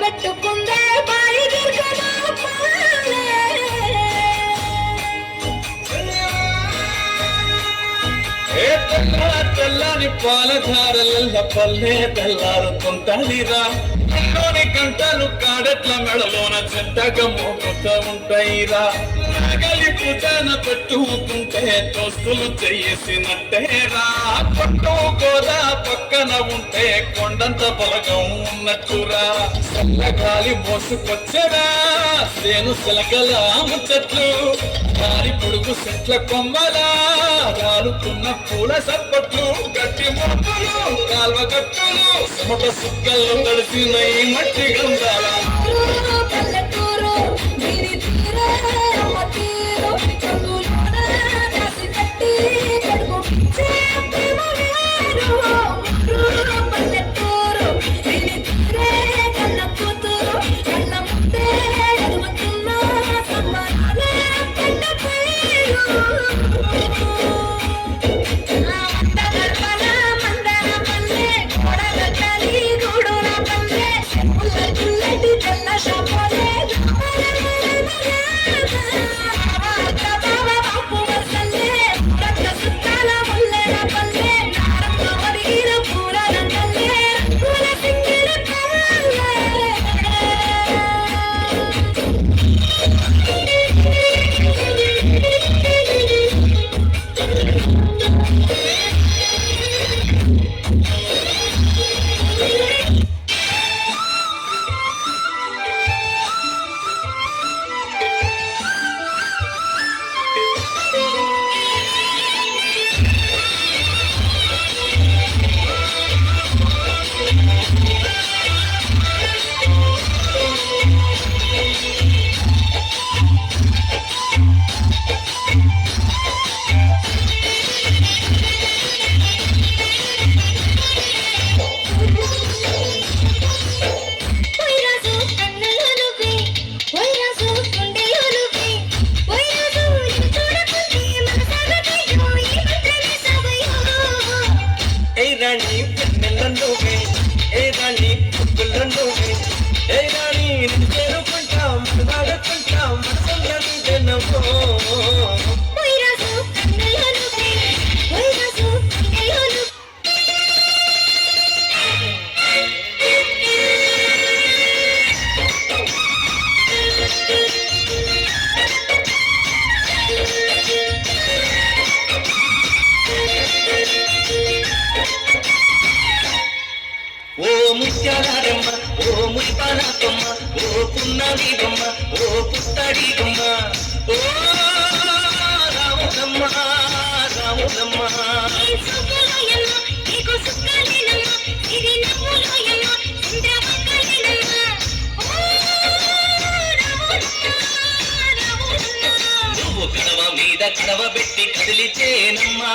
పెట్టుకుందే బాయి దుర్గమా తెల్లని పాలధారల పల్లె తెల్లారుతుంటదిరా ఇంట్లోని గంటలు కాడట్ల మెడలోన చెట్టగా మోగుతూ ఉంటాయిరా నగలి పూజన పెట్టుకుంటే దోస్తులు చేసినట్టేరా పట్టు గోదా పక్కన ఉంటే కొండంత బలగం ఉన్నట్టురా చల్లగాలి మోసుకొచ్చరా సేను సిలకల ముచ్చట్లు దారి పొడుగు చెట్ల కొమ్మలా రాలుతున్న పూల సప్పట్లు గట్టి మొక్కలు కాల్వ గట్టులు మొట సుక్కల్లో తడిసిన ఈ మట్టి గంధాల పల్లెటూరు దీని తీరే అమ్మ తీరు చదువులోన రాసి కట్టి కడుగు పిచ్చే ప్రేమ వేరు పల్లెటూరు దీని తీరే కన్న కూతురు కన్న ముద్దే ఎదుగుతున్న సంబరాలే పెద్ద పేరు ముత్యాలమ్మ ఓ ముస్తానమ్మ ఓ పున్నమి బొమ్మ ఓ పుత్తడి బొమ్మ ఓ రాములమ్మ రాములమ్మ నువ్వు కడవ మీద కడవ పెట్టి కదిలిచేనమ్మా